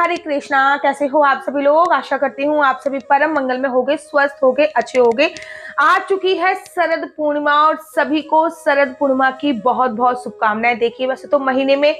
हरे कृष्णा। कैसे हो आप सभी लोग? आशा करती हूँ आप सभी परम मंगल में होगे, स्वस्थ होगे, अच्छे होगे। आ चुकी है शरद पूर्णिमा और सभी को शरद पूर्णिमा की बहुत बहुत शुभकामनाएं। देखिए, वैसे तो महीने में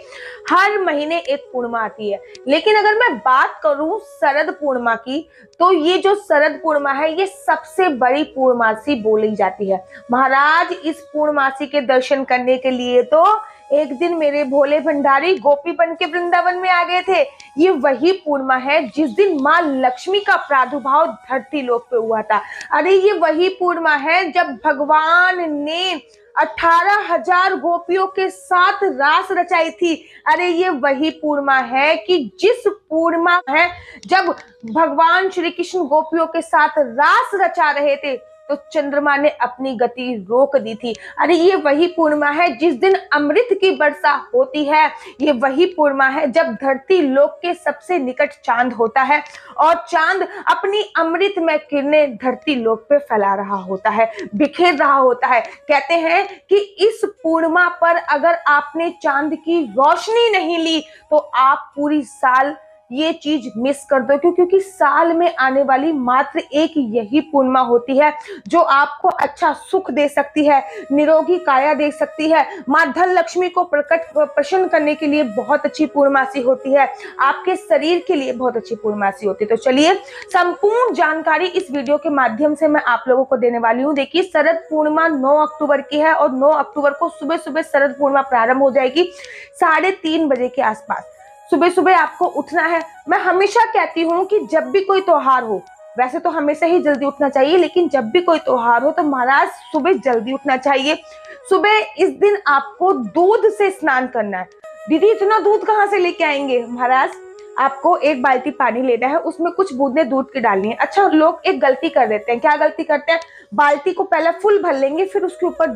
हर महीने एक पूर्णिमा आती है, लेकिन अगर मैं बात करूं शरद पूर्णिमा की, तो ये जो शरद पूर्णिमा है ये सबसे बड़ी पूर्णमासी बोली जाती है। महाराज, इस पूर्णमासी के दर्शन करने के लिए तो एक दिन मेरे भोले भंडारी गोपी बन के वृंदावन में आ गए थे। ये वही पूर्णिमा है जिस दिन माँ लक्ष्मी का प्रादुर्भाव धरती लोक पे हुआ था। अरे ये वही पूर्णिमा है जब भगवान ने 18,000 गोपियों के साथ रास रचाई थी। अरे ये वही पूर्णिमा है कि जिस पूर्णिमा है जब भगवान श्री कृष्ण गोपियों के साथ रास रचा रहे थे तो चंद्रमा ने अपनी गति रोक दी थी। अरे ये वही पूर्णिमा है जिस दिन अमृत की वर्षा होती है। ये वही पूर्णिमा है जब धरती लोक के सबसे निकट चांद होता है और चांद अपनी अमृतमय किरणें धरती लोक पे फैला रहा होता है, बिखेर रहा होता है। कहते हैं कि इस पूर्णिमा पर अगर आपने चांद की रोशनी नहीं ली तो आप पूरी साल ये चीज मिस कर दो, क्योंकि साल में आने वाली मात्र एक यही पूर्णिमा होती है जो आपको अच्छा सुख दे सकती है, निरोगी काया दे सकती है। माँ धन लक्ष्मी को प्रसन्न करने के लिए बहुत अच्छी पूर्णमासी होती है, आपके शरीर के लिए बहुत अच्छी पूर्णमासी होती है। तो चलिए, संपूर्ण जानकारी इस वीडियो के माध्यम से मैं आप लोगों को देने वाली हूँ। देखिए, शरद पूर्णिमा 9 अक्टूबर की है और 9 अक्टूबर को सुबह सुबह शरद पूर्णिमा प्रारंभ हो जाएगी 3:30 बजे के आसपास। सुबह सुबह आपको उठना है। मैं हमेशा कहती हूँ कि जब भी कोई त्योहार हो, वैसे तो हमेशा ही जल्दी उठना चाहिए, लेकिन जब भी कोई त्योहार हो तो महाराज सुबह जल्दी उठना चाहिए। सुबह इस दिन आपको दूध से स्नान करना है। दीदी, इतना दूध कहाँ से लेके आएंगे? महाराज, आपको एक बाल्टी पानी लेना है, उसमें कुछ बूंदे दूध की डालनी है। अच्छा, लोग एक गलती कर देते हैं। क्या गलती करते हैं? बाल्टी को पहले फुल भर लेंगे, फिर उसके ऊपर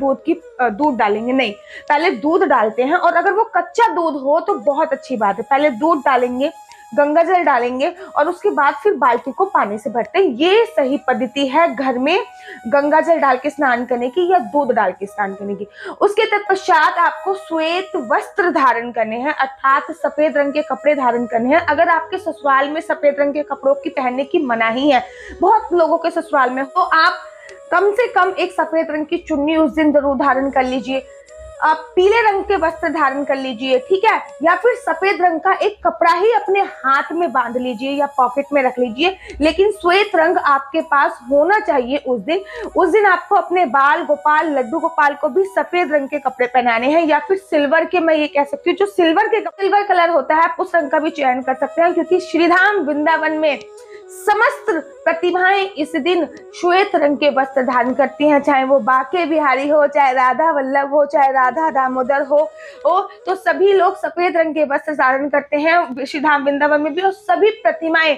दूध डालेंगे। नहीं, पहले दूध डालते हैं, और अगर वो कच्चा दूध हो तो बहुत अच्छी बात है। पहले दूध डालेंगे, गंगा जल डालेंगे और उसके बाद फिर बाल्टी को पानी से भरते हैं। ये सही पद्धति है घर में गंगा जल डाल के स्नान करने की या दूध डाल के स्नान करने की। उसके तत्पश्चात आपको श्वेत वस्त्र धारण करने हैं, अर्थात सफेद रंग के कपड़े धारण करने हैं। अगर आपके ससुराल में सफेद रंग के कपड़ों की पहनने की मनाही है, बहुत लोगों के ससुराल में, तो आप कम से कम एक सफेद रंग की चुन्नी उस दिन जरूर धारण कर लीजिए। आप पीले रंग के वस्त्र धारण कर लीजिए, ठीक है, या फिर सफेद रंग का एक कपड़ा ही अपने हाथ में बांध लीजिए या पॉकेट में रख लीजिए, लेकिन श्वेत रंग आपके पास होना चाहिए उस दिन। उस दिन आपको अपने बाल गोपाल, लड्डू गोपाल को भी सफेद रंग के कपड़े पहनाने हैं, या फिर सिल्वर के, मैं ये कह सकती हूँ जो सिल्वर कलर होता है, आप उस रंग का भी चयन कर सकते हैं, क्योंकि श्रीधाम वृंदावन में समस्त प्रतिभाएं इस दिन श्वेत रंग के वस्त्र धारण करती हैं। चाहे वो बाके बिहारी हो, चाहे राधा वल्लभ हो, चाहे राधा दामोदर हो, तो सभी लोग सफेद रंग के वस्त्र धारण करते हैं श्रीधाम वृंदावन में भी। और सभी प्रतिमाएं,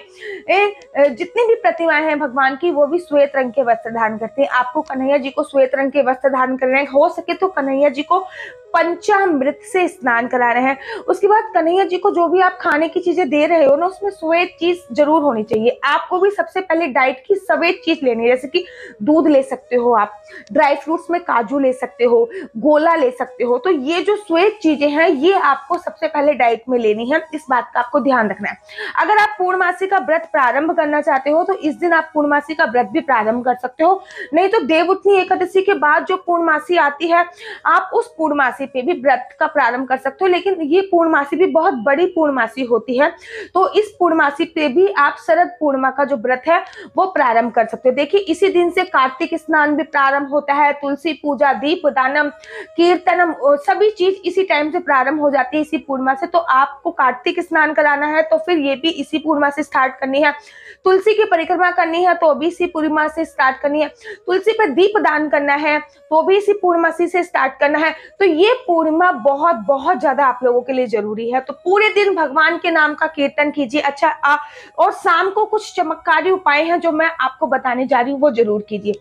जितनी भी प्रतिमाएं हैं भगवान की, वो भी श्वेत रंग के वस्त्र धारण करते हैं। आपको कन्हैया जी को श्वेत रंग के वस्त्र धारण करने हो सके तो कन्हैया जी को पंचामृत से स्नान करा रहे हैं। उसके बाद कन्हैया जी को जो भी आप खाने की चीजें दे रहे हो ना, उसमें श्वेत चीज जरूर होनी चाहिए। आपको भी सबसे पहले डाइट की श्वेत चीज लेनी है, जैसे कि दूध ले सकते हो आप, ड्राई फ्रूट्स में काजू ले सकते हो, गोला ले सकते हो। तो ये जो श्वेत चीजें हैं ये आपको सबसे पहले डाइट में लेनी है, इस बात का आपको ध्यान रखना है। अगर आप पूर्णमासी का व्रत प्रारंभ करना चाहते हो तो इस दिन आप पूर्णमासी का व्रत भी प्रारंभ कर सकते हो। नहीं तो देवउठनी एकादशी के बाद जो पूर्णमासी आती है, आप उस पूर्णमासी पे भी व्रत का प्रारंभ कर सकते हो, लेकिन ये पूर्णमासी भी बहुत बड़ी पूर्णमासी होती है, तो इस पूर्णमासी पे भी आप शरद पूर्णिमा का जो व्रत है वो प्रारंभ कर सकते हो। देखिए, इसी दिन से कार्तिक स्नान भी प्रारंभ होता है, तुलसी पूजा, दीप दानम, कीर्तनम, सभी चीज इसी टाइम से प्रारंभ हो जाती है, इसी पूर्णिमा से। तो आपको कार्तिक स्नान कराना है तो फिर ये भी इसी पूर्णिमा से स्टार्ट करनी है। तुलसी की परिक्रमा करनी है तो भी इसी पूर्णिमा से स्टार्ट करनी है। तुलसी पर दीप दान करना है तो भी इसी पूर्णमासी से स्टार्ट करना है। तो ये पूर्णिमा बहुत बहुत ज्यादा आप लोगों के लिए जरूरी है। तो पूरे दिन भगवान के नाम का कीर्तन कीजिए। अच्छा, और शाम को कुछ चमत्कारी उपाय हैं जो मैं आपको बताने जा रही हूँ, वो जरूर कीजिए।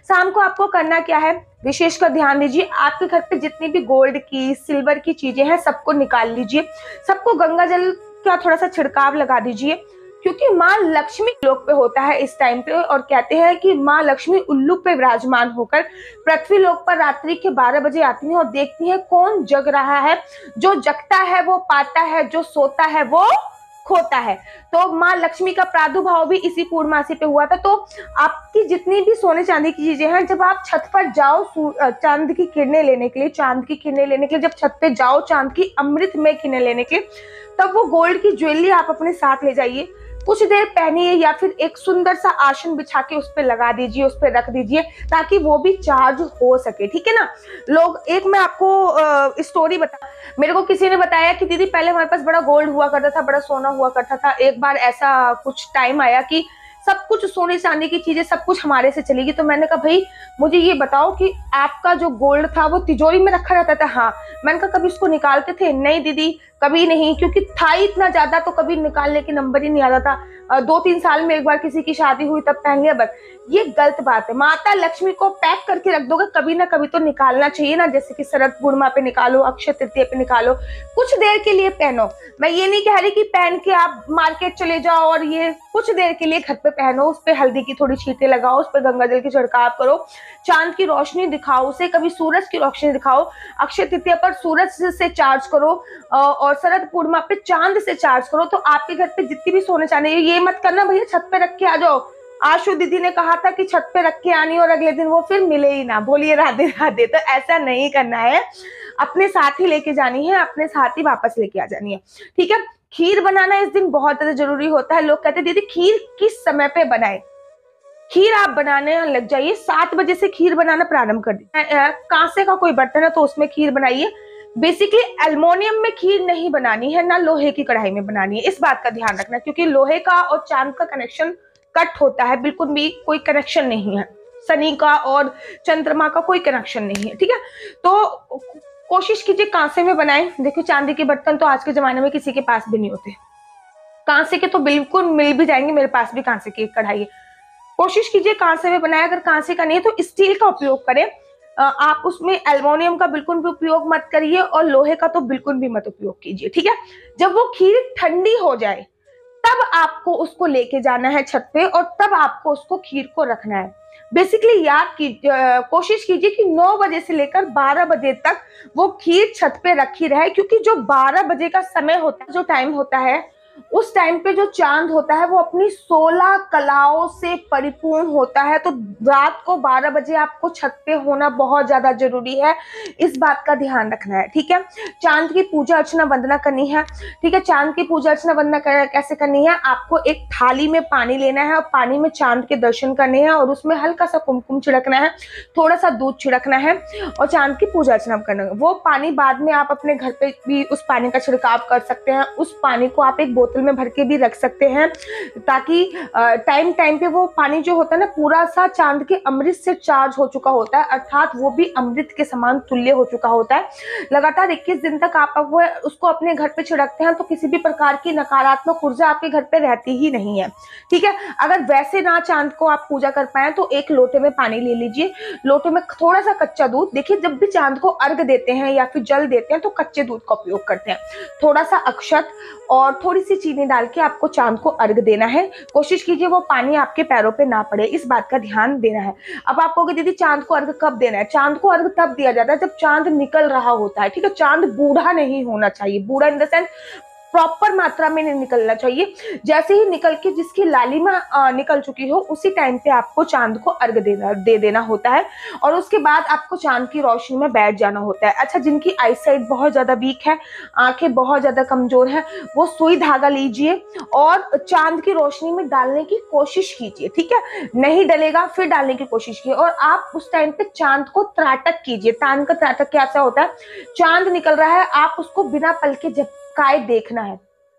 शाम को आपको करना क्या है, विशेषकर ध्यान दीजिए। आपके घर पे जितनी भी गोल्ड की, सिल्वर की चीजें हैं सबको निकाल लीजिए, सबको गंगा जल का थोड़ा सा छिड़काव लगा दीजिए, क्योंकि माँ लक्ष्मी लोक पे होता है इस टाइम पे। और कहते हैं कि माँ लक्ष्मी उल्लू पे विराजमान होकर पृथ्वी लोक पर रात्रि के 12 बजे आती हैं और देखती हैं कौन जग रहा है। जो जगता है वो पाता है, जो सोता है वो होता है। तो माँ लक्ष्मी का प्रादुर्भाव भी इसी पूर्णमासी पे हुआ था। तो आपकी जितनी भी सोने चांदी की चीजें हैं, जब आप छत पर जाओ चांद की किरणें लेने के लिए, चांद की किरणें लेने के लिए जब छत पे जाओ चांद की अमृत में किरणें लेने के लिए, तब वो गोल्ड की ज्वेलरी आप अपने साथ ले जाइए, कुछ देर पहनिए या फिर एक सुंदर सा आसन बिछा के उस पर लगा दीजिए, उस पर रख दीजिए, ताकि वो भी चार्ज हो सके। ठीक है ना। लोग, एक मैं आपको स्टोरी बता, मेरे को किसी ने बताया कि दीदी पहले हमारे पास बड़ा गोल्ड हुआ करता था, बड़ा सोना हुआ करता था, एक बार ऐसा कुछ टाइम आया कि सब कुछ सोने चांदी की चीजें सब कुछ हमारे से चली गई। तो मैंने कहा भाई मुझे ये बताओ कि आपका जो गोल्ड था वो तिजोरी में रखा रहता था? हाँ। मैंने कहा कभी उसको निकालते थे? नहीं दीदी कभी नहीं, क्योंकि था ही इतना ज्यादा, तो कभी निकालने की नंबर ही नहीं आता था। 2-3 साल में एक बार किसी की शादी हुई तब पहन लिया बस। ये गलत बात है। माता लक्ष्मी को पैक करके रख दोगे, कभी ना कभी तो निकालना चाहिए ना। जैसे कि शरद पूर्णिमा पे निकालो, अक्षय तृतीया पे निकालो, कुछ देर के लिए पहनो। मैं ये नहीं कह रही कि पहन के आप मार्केट चले जाओ, और ये कुछ देर के लिए घर पे पहनो, उस पे हल्दी की थोड़ी छींटे लगाओ, उस पे गंगा जल की छिड़काव करो, चांद की रोशनी दिखाओ उसे, कभी सूरज की रोशनी दिखाओ, अक्षय तृतीया पर सूरज से चार्ज करो, और शरद पूर्णिमा पे चांद से चार्ज करो। तो आपके घर पे जितनी भी सोने चांदी, ये मत करना भैया छत पे रख के आ जाओ। आशु दीदी ने कहा था कि छत पे रख के आनी और अगले दिन वो फिर मिले ही ना। बोलिए राधे राधे। तो ऐसा नहीं करना है, अपने साथ ही लेके जानी है, अपने साथ ही वापस लेके आ जानी है। ठीक है। खीर बनाना इस दिन बहुत ज्यादा जरूरी होता है। लोग कहते हैं दीदी खीर किस समय पे बनाए? खीर आप बनाने लग जाइए, 7 बजे से खीर बनाना प्रारंभ कर दीजिए। कांसे का कोई बर्तन है तो उसमें खीर बनाइए। बेसिकली एल्युमिनियम में खीर नहीं बनानी है, ना लोहे की कढ़ाई में बनानी है, इस बात का ध्यान रखना, क्योंकि लोहे का और चांद का कनेक्शन कट होता है, बिल्कुल भी कोई कनेक्शन नहीं है। शनि का और चंद्रमा का कोई कनेक्शन नहीं है। ठीक है। तो कोशिश कीजिए कांसे में बनाएं। देखिए चांदी के बर्तन तो आज के जमाने में किसी के पास भी नहीं होते, कांसे के तो बिल्कुल मिल भी जाएंगे। मेरे पास भी कांसे की कढ़ाई है। कोशिश कीजिए कांसे में बनाए। अगर कांसे का नहीं है तो स्टील का उपयोग करें। आप उसमें एल्युमिनियम का बिल्कुल भी उपयोग मत करिए, और लोहे का तो बिल्कुल भी मत उपयोग कीजिए। ठीक है। जब वो खीर ठंडी हो जाए तब आपको उसको लेके जाना है छत पे, और तब आपको उसको खीर को रखना है। बेसिकली कोशिश कीजिए कि 9 बजे से लेकर 12 बजे तक वो खीर छत पे रखी रहे, क्योंकि जो 12 बजे का समय होता है, जो टाइम होता है, उस टाइम पे जो चांद होता है वो अपनी 16 कलाओं से परिपूर्ण होता है। तो रात को 12 बजे आपको छत पे होना बहुत ज्यादा जरूरी है, इस बात का ध्यान रखना है। ठीक है। चांद की पूजा अर्चना वंदना करनी है। ठीक है। चांद की पूजा अर्चना वंदना कैसे करनी है? आपको एक थाली में पानी लेना है, और पानी में चांद के दर्शन करने हैं, और उसमें हल्का सा कुमकुम छिड़कना है, थोड़ा सा दूध छिड़कना है, और चांद की पूजा अर्चना करना है। वो पानी बाद में आप अपने घर पे भी उस पानी का छिड़काव कर सकते हैं। उस पानी को आप एक बोतल में भर के भी रख सकते हैं, ताकि टाइम टाइम पे वो पानी जो होता है ना, पूरा सा चांद के अमृत से चार्ज हो चुका होता है, अर्थात वो भी अमृत के समान तुल्य हो चुका होता है। लगातार 21 दिन तक आप वो उसको अपने घर पे छिड़कते हैं, तो किसी भी प्रकार की नकारात्मक ऊर्जा आपके घर पे रहती ही नहीं है। ठीक है। अगर वैसे ना चांद को आप पूजा कर पाए तो एक लोटे में पानी ले लीजिए, लोटे में थोड़ा सा कच्चा दूध। देखिए जब भी चांद को अर्घ देते हैं या फिर जल देते हैं तो कच्चे दूध का उपयोग करते हैं। थोड़ा सा अक्षत और थोड़ी सी चीनी डाल के आपको चांद को अर्घ देना है। कोशिश कीजिए वो पानी आपके पैरों पे ना पड़े, इस बात का ध्यान देना है। अब आप कहोगे दीदी चांद को अर्घ कब देना है? चांद को अर्घ तब दिया जाता है जब चांद निकल रहा होता है। ठीक है। चांद बूढ़ा नहीं होना चाहिए, बूढ़ा इन द सेंस प्रॉपर मात्रा में नहीं निकलना चाहिए। जैसे ही निकल के जिसकी लालिमा निकल चुकी हो, उसी टाइम पे आपको चांद को अर्घ दे देना होता है, और उसके बाद आपको चांद की रोशनी में बैठ जाना होता है। अच्छा, जिनकी आई साइट बहुत ज्यादा वीक है, आंखें बहुत ज्यादा कमजोर है, वो सुई धागा लीजिए और चांद की रोशनी में डालने की कोशिश कीजिए। ठीक है। नहीं डलेगा फिर डालने की कोशिश कीजिए, और आप उस टाइम पे चांद को त्राटक कीजिए। चांद का त्राटक कैसा होता है? चांद निकल रहा है, आप उसको बिना पल के झपकाए देखना है।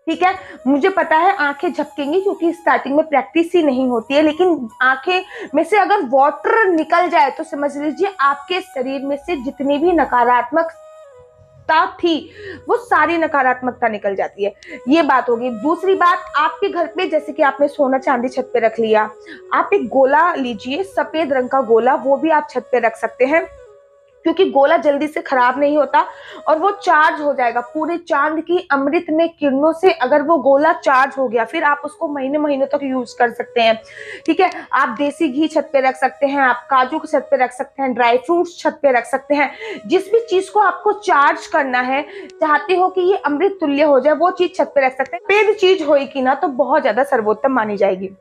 ठीक है। मुझे पता है आंखें झपकेंगी क्योंकि स्टार्टिंग में प्रैक्टिस ही नहीं होती है, लेकिन आंखें में से अगर वाटर निकल जाए तो समझ लीजिए आपके शरीर में से जितनी भी नकारात्मकता थी वो सारी नकारात्मकता निकल जाती है। ये बात होगी। दूसरी बात, आपके घर पे जैसे कि आपने सोना चांदी छत पे रख लिया, आप एक गोला लीजिए, सफेद रंग का गोला, वो भी आप छत पे रख सकते हैं। क्योंकि गोला जल्दी से खराब नहीं होता और वो चार्ज हो जाएगा पूरे चांद की अमृत में किरणों से। अगर वो गोला चार्ज हो गया फिर आप उसको महीने महीनों तक यूज कर सकते हैं। ठीक है, आप देसी घी छत पे रख सकते हैं, आप काजू को छत पे रख सकते हैं, ड्राई फ्रूट्स छत पे रख सकते हैं। जिस भी चीज को आपको चार्ज करना है, चाहते हो कि ये अमृत तुल्य हो जाए, वो चीज छत पे रख सकते हैं। पेड़ चीज होगी ना तो बहुत ज्यादा सर्वोत्तम मानी जाएगी।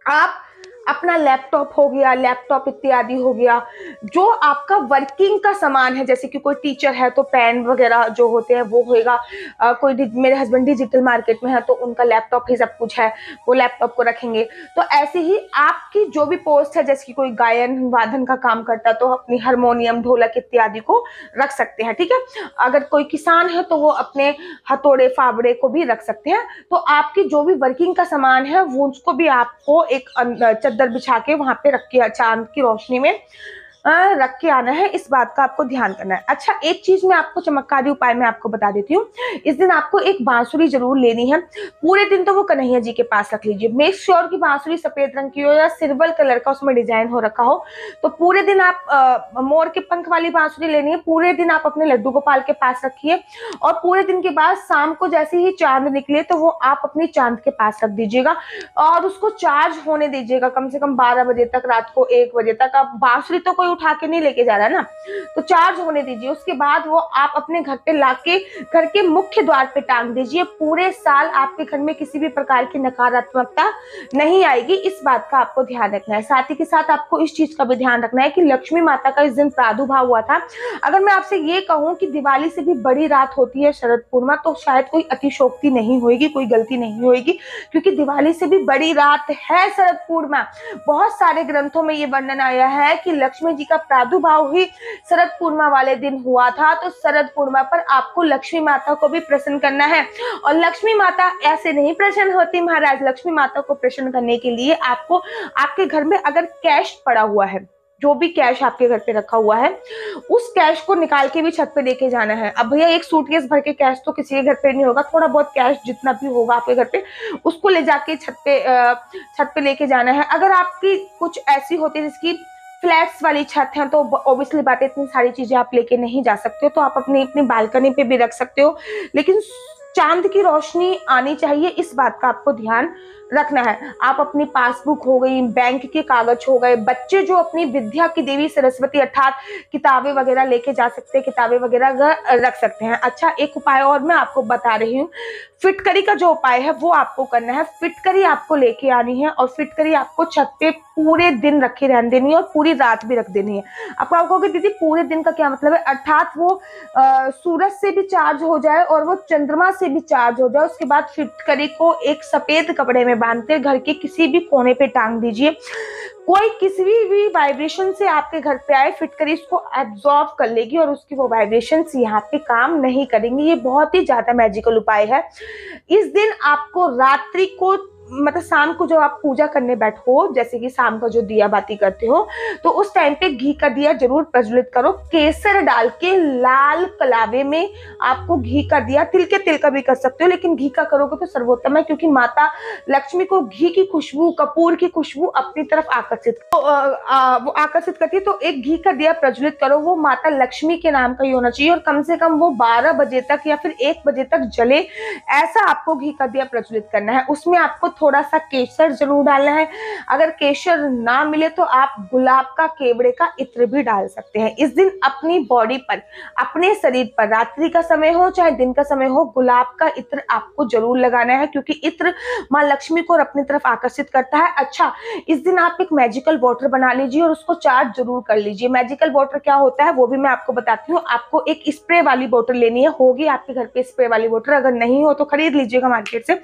आप अपना लैपटॉप हो गया, लैपटॉप इत्यादि हो गया, जो आपका वर्किंग का सामान है, जैसे कि कोई टीचर है तो पेन वगैरह जो होते हैं वो होएगा। कोई मेरे हस्बैंड डिजिटल मार्केट में है तो उनका लैपटॉप ही सब कुछ है, वो लैपटॉप को रखेंगे। तो ऐसे ही आपकी जो भी पोस्ट है, जैसे कि कोई गायन वादन का काम करता है तो अपनी हारमोनियम, ढोलक इत्यादि को रख सकते हैं। ठीक है, अगर कोई किसान है तो वो अपने हथौड़े फावड़े को भी रख सकते हैं। तो आपकी जो भी वर्किंग का सामान है वो उसको भी आपको एक चद्दर बिछा के वहां पे रख के चांद की रोशनी में रख के आना है। इस बात का आपको ध्यान करना है। अच्छा, एक चीज मैं आपको चमत्कारी उपाय में आपको बता देती हूँ। इस दिन आपको एक बांसुरी जरूर लेनी है। पूरे दिन तो वो कन्हैया जी के पास रख लीजिए। मेक श्योर कि बांसुरी सफेद रंग की हो या सिल्वर कलर का उसमें डिजाइन हो रखा हो। तो पूरे दिन आप मोर के पंख वाली बांसुरी लेनी है। पूरे दिन आप अपने लड्डू गोपाल के पास रखिए और पूरे दिन के बाद शाम को जैसे ही चांद निकले तो वो आप अपनी चांद के पास रख दीजिएगा और उसको चार्ज होने दीजिएगा कम से कम 12 बजे तक, रात को 1 बजे तक। अब बांसुरी तो कोई उठा के नहीं लेके जा रहा है ना, तो चार्ज होने दीजिए। उसके बाद वो आप अपने घर पे लाके घर के मुख्य द्वार पे टांग दीजिए। पूरे साल आपके घर में किसी भी प्रकार की नकारात्मकता नहीं आएगी। इस बात का आपको ध्यान रखना है। साथ ही के साथ आपको इस चीज का भी ध्यान रखना है कि लक्ष्मी माता का इस दिन प्रादुर्भाव हुआ था। अगर मैं आपसे ये कहूं कि दिवाली से भी बड़ी रात होती है शरद पूर्णिमा, तो शायद कोई अतिशोक्ति नहीं होगी, कोई गलती नहीं होगी, क्योंकि दिवाली से भी बड़ी रात है शरद पूर्णिमा। बहुत सारे ग्रंथों में ये वर्णन आया है कि लक्ष्मी जी का प्रादुर्भाव ही शरद पूर्णिमा वाले दिन हुआ था। तो शरद पूर्णिमा पर आपको लक्ष्मी माता को भी प्रसन्न करना है। और लक्ष्मी माता ऐसे नहीं प्रसन्न होती महाराज। लक्ष्मी माता को प्रसन्न करने के लिए आपको आपके घर में अगर कैश पड़ा हुआ है, जो भी कैश आपके घर पे रखा हुआ है, उस कैश को निकाल के भी छत पे लेके जाना है। अब भैया एक सूटकेस भर के कैश तो किसी के घर पे नहीं होगा, थोड़ा बहुत कैश जितना भी होगा आपके घर पे उसको ले जाके छत पे लेके जाना है। अगर आपकी कुछ ऐसी होती है जिसकी फ्लैट्स वाली छत है तो ऑब्वियसली बात है इतनी सारी चीजें आप लेके नहीं जा सकते हो, तो आप अपनी बालकनी पे भी रख सकते हो, लेकिन चांद की रोशनी आनी चाहिए, इस बात का आपको ध्यान रखना है। आप अपनी पासबुक हो गई, बैंक के कागज हो गए, बच्चे जो अपनी विद्या की देवी सरस्वती अर्थात किताबें वगैरह लेके जा सकते हैं, किताबें वगैरह रख सकते हैं। अच्छा, एक उपाय और मैं आपको बता रही हूँ। फिटकरी का जो उपाय है वो आपको करना है। फिटकरी आपको लेके आनी है और फिटकरी आपको छत पे पूरे दिन रखी रहने देनी है और पूरी रात भी रख देनी है। आपको आप कहोगे दीदी पूरे दिन का क्या मतलब है? अर्थात वो सूरज से भी चार्ज हो जाए और वो चंद्रमा से भी चार्ज हो जाए। उसके बाद फिटकरी को एक सफेद कपड़े में बांधते घर के किसी भी कोने पे टांग दीजिए। कोई किसी भी वाइब्रेशन से आपके घर पे आए, फिटकरी इसको एब्जॉर्ब कर लेगी और उसकी वो वाइब्रेशंस यहाँ पे काम नहीं करेंगी। ये बहुत ही ज्यादा मैजिकल उपाय है। इस दिन आपको रात्रि को मतलब शाम को जब आप पूजा करने बैठो, जैसे कि शाम का जो दिया बाती करते हो, तो उस टाइम पे घी का दिया जरूर प्रज्वलित करो। केसर डाल के लाल कलावे में आपको घी का दिया, तिल के तिल का भी कर सकते हो, लेकिन घी का करोगे तो सर्वोत्तम है, क्योंकि माता लक्ष्मी को घी की खुशबू, कपूर की खुशबू अपनी तरफ वो आकर्षित करती है। तो एक घी का दिया प्रज्वलित करो, वो माता लक्ष्मी के नाम का ही होना चाहिए और कम से कम वो 12 बजे तक या फिर 1 बजे तक जले, ऐसा आपको घी का दिया प्रज्वलित करना है। उसमें आपको थोड़ा सा केसर जरूर डालना है। अगर केसर ना मिले तो आप गुलाब का केवड़े का इत्र भी डाल सकते हैं। इस दिन अपनी बॉडी पर, अपने शरीर पर, रात्रि का समय हो चाहे दिन का समय हो, गुलाब का इत्र आपको जरूर लगाना है, क्योंकि इत्र माँ लक्ष्मी को अपनी तरफ आकर्षित करता है। अच्छा, इस दिन आप एक मैजिकल वाटर बना लीजिए और उसको चार्ज जरूर कर लीजिए। मैजिकल वाटर क्या होता है वो भी मैं आपको बताती हूँ। आपको एक स्प्रे वाली बोतल लेनी है, होगी आपके घर पे स्प्रे वाली बोतल, अगर नहीं हो तो खरीद लीजिएगा मार्केट से।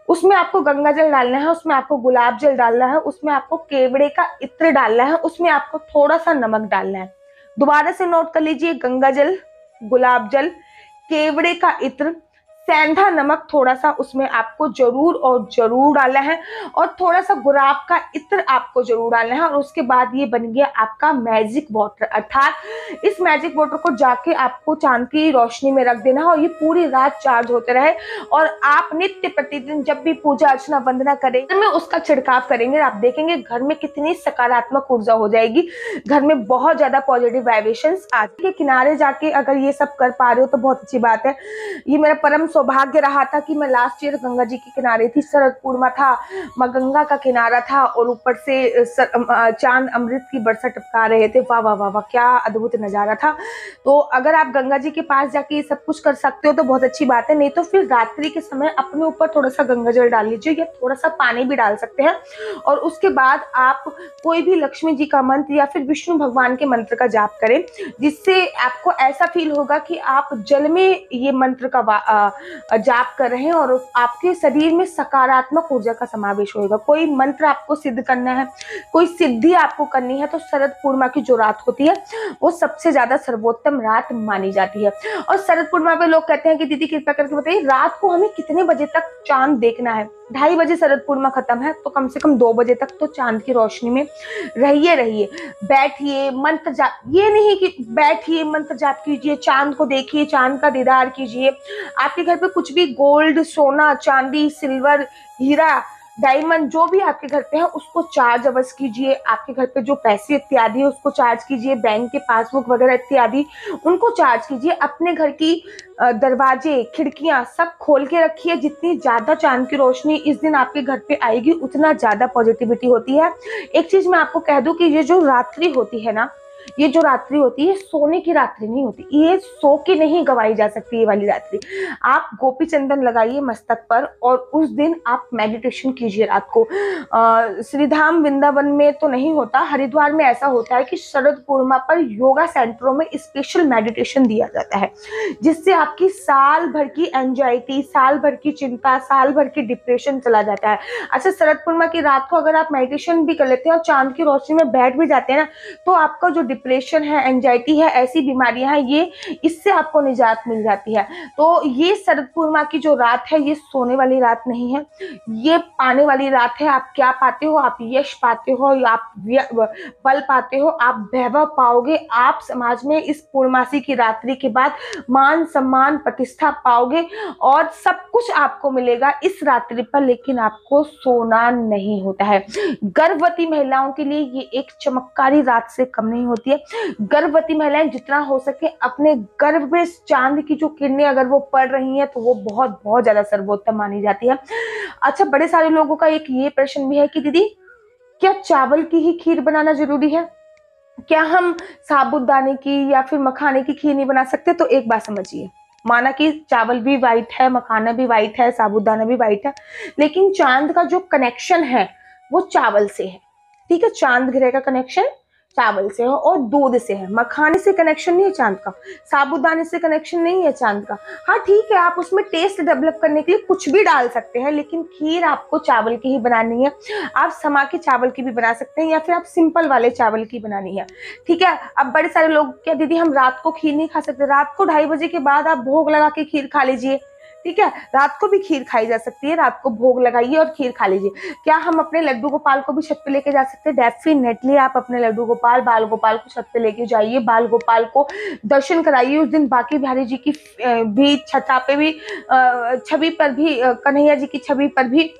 उसमें आपको गंगा जल डालना है, उसमें आपको गुलाब जल डालना है, उसमें आपको केवड़े का इत्र डालना है, उसमें आपको थोड़ा सा नमक डालना है। दोबारा से नोट कर लीजिए, गंगा जल, गुलाब जल, केवड़े का इत्र, सेंधा नमक थोड़ा सा उसमें आपको जरूर और जरूर डालना है, और थोड़ा सा गुलाब का इत्र आपको जरूर डालना है। और उसके बाद ये बन गया आपका मैजिक वाटर, अर्थात इस मैजिक वाटर को जाके आपको चांद की रोशनी में रख देना है और ये पूरी रात चार्ज होते रहे। और आप नित्य प्रतिदिन जब भी पूजा अर्चना वंदना करें घर में उसका छिड़काव करेंगे, आप देखेंगे घर में कितनी सकारात्मक ऊर्जा हो जाएगी, घर में बहुत ज्यादा पॉजिटिव वाइब्रेशंस आज के किनारे जाके अगर ये सब कर पा रहे हो तो बहुत अच्छी बात है। ये मेरा परम सौभाग्य रहा था कि मैं लास्ट ईयर गंगा जी के किनारे थी, शरद पूर्णिमा था, माँ गंगा का किनारा था और ऊपर से चांद अमृत की बरसा टपका रहे थे। वाह वाह वाह वाह, क्या अद्भुत नजारा था। तो अगर आप गंगा जी के पास जाके ये सब कुछ कर सकते हो तो बहुत अच्छी बात है, नहीं तो फिर रात्रि के समय अपने ऊपर थोड़ा सा गंगा जल डाल लीजिए या थोड़ा सा पानी भी डाल सकते हैं। और उसके बाद आप कोई भी लक्ष्मी जी का मंत्र या फिर विष्णु भगवान के मंत्र का जाप करें, जिससे आपको ऐसा फील होगा कि आप जल में ये मंत्र का जाप कर रहे हैं और आपके शरीर में सकारात्मक ऊर्जा का समावेश होगा। कोई मंत्र आपको सिद्ध करना है, कोई सिद्धि आपको करनी है, तो शरद पूर्णिमा की जो रात होती है वो सबसे ज्यादा सर्वोत्तम रात मानी जाती है। और शरद पूर्णिमा पे लोग कहते हैं कि दीदी कृपया करके बताइए रात को हमें कितने बजे तक चांद देखना है। 2:30 बजे शरद पूर्णिमा खत्म है, तो कम से कम 2 बजे तक तो चांद की रोशनी में रहिए, बैठिए, मंत्र जाप, ये नहीं कि बैठिए मंत्र जाप कीजिए, चांद को देखिए, चांद का दीदार कीजिए। आपके घर पे कुछ भी गोल्ड, सोना, चांदी, सिल्वर, हीरा, डायमंड जो भी आपके घर पे है उसको चार्ज अवश्य कीजिए। आपके घर पे जो पैसे इत्यादि है उसको चार्ज कीजिए, बैंक के पासबुक वगैरह इत्यादि उनको चार्ज कीजिए। अपने घर की दरवाजे, खिड़कियां सब खोल के रखिए। जितनी ज्यादा चांद की रोशनी इस दिन आपके घर पे आएगी उतना ज्यादा पॉजिटिविटी होती है। एक चीज मैं आपको कह दूं कि ये जो रात्रि होती है ना, ये जो रात्रि होती है सोने की रात्रि नहीं होती, ये सो के नहीं गवाई जा सकती। ये वाली रात्रि आप गोपी चंदन लगाइए मस्तक पर और उस दिन आप मेडिटेशन कीजिए रात को। श्रीधाम वृंदावन में तो नहीं होता, हरिद्वार में ऐसा होता है कि शरद पूर्णिमा पर योगा सेंटरों में स्पेशल मेडिटेशन दिया जाता है, जिससे आपकी साल भर की एंजाइटी, साल भर की चिंता, साल भर की डिप्रेशन चला जाता है। अच्छा, शरद पूर्णिमा की रात को अगर आप मेडिटेशन भी कर लेते हैं और चांद की रोशनी में बैठ भी जाते हैं ना, तो आपका जो डिप्रेशन है, एंजाइटी है, ऐसी बीमारियां हैं, ये इससे आपको निजात मिल जाती है। तो ये शरद पूर्णिमा की जो रात है ये सोने वाली रात नहीं है, ये पाने वाली रात है। आप क्या पाते हो? आप यश पाते हो, आप बल पाते हो, आप वैभव पाओगे। आप समाज में इस पूर्णमासी की रात्रि के बाद मान सम्मान प्रतिष्ठा पाओगे और सब कुछ आपको मिलेगा इस रात्रि पर, लेकिन आपको सोना नहीं होता है। गर्भवती महिलाओं के लिए ये एक चमत्कारी रात से कम नहीं होती है। गर्भवती महिलाएं जितना हो सके अपने गर्भ में चांद की जो किरणें अगर वो पड़ रही हैं तो वो बहुत बहुत ज्यादा सर्वोत्तम मानी जाती है। अच्छा, बड़े सारे लोगों का एक ये प्रश्न भी है कि दीदी क्या चावल की ही खीर बनाना जरूरी है? क्या हम साबूदाने की या फिर मखाने की खीर नहीं बना सकते? तो एक बात समझिए, माना कि चावल भी व्हाइट है, मखाना भी व्हाइट है, साबूदाना भी व्हाइट है, लेकिन चांद का जो कनेक्शन है वो चावल से है। ठीक है, चांद ग्रह का कनेक्शन चावल से है और दूध से है। मखाने से कनेक्शन नहीं है चांद का, साबूदाने से कनेक्शन नहीं है चांद का। हाँ ठीक है, आप उसमें टेस्ट डेवलप करने के लिए कुछ भी डाल सकते हैं, लेकिन खीर आपको चावल की ही बनानी है। आप समा के चावल की भी बना सकते हैं या फिर आप सिंपल वाले चावल की बनानी है। ठीक है, अब बड़े सारे लोग क्या दीदी हम रात को खीर नहीं खा सकते? रात को 2:30 बजे के बाद आप भोग लगा के खीर खा लीजिए। ठीक है, रात को भी खीर खाई जा सकती है, रात को भोग लगाइए और खीर खा लीजिए। क्या हम अपने लड्डू गोपाल को भी छत पे लेके जा सकते हैं? डेफिनेटली आप अपने लड्डू गोपाल, बाल गोपाल को छत पे लेके जाइए, बाल गोपाल को दर्शन कराइए। उस दिन बांके बिहारी जी की भी छठा पे भी छवि पर भी कन्हैया जी की छवि पर भी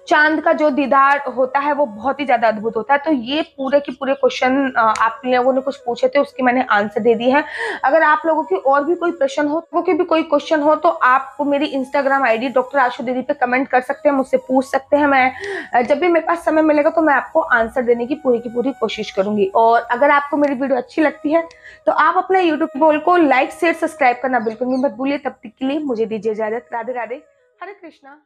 चांद का जो दीदार होता है वो बहुत ही ज्यादा अद्भुत होता है। तो ये पूरे के पूरे क्वेश्चन आप लोगों ने कुछ पूछे थे, उसकी मैंने आंसर दे दी है। अगर आप लोगों की और भी कोई प्रश्न हो, तो आप मेरी इंस्टाग्राम आईडी डॉक्टर आशु दीदी पे कमेंट कर सकते हैं, मुझसे पूछ सकते हैं। मैं जब भी मेरे पास समय मिलेगा तो मैं आपको आंसर देने की पूरी कोशिश करूंगी। और अगर आपको मेरी वीडियो अच्छी लगती है तो आप अपना यूट्यूब बोल को लाइक शेयर सब्सक्राइब करना बिल्कुल भी मत भूलिए। तब तक के लिए मुझे दीजिए इजाजत। राधे राधे, हरे कृष्णा।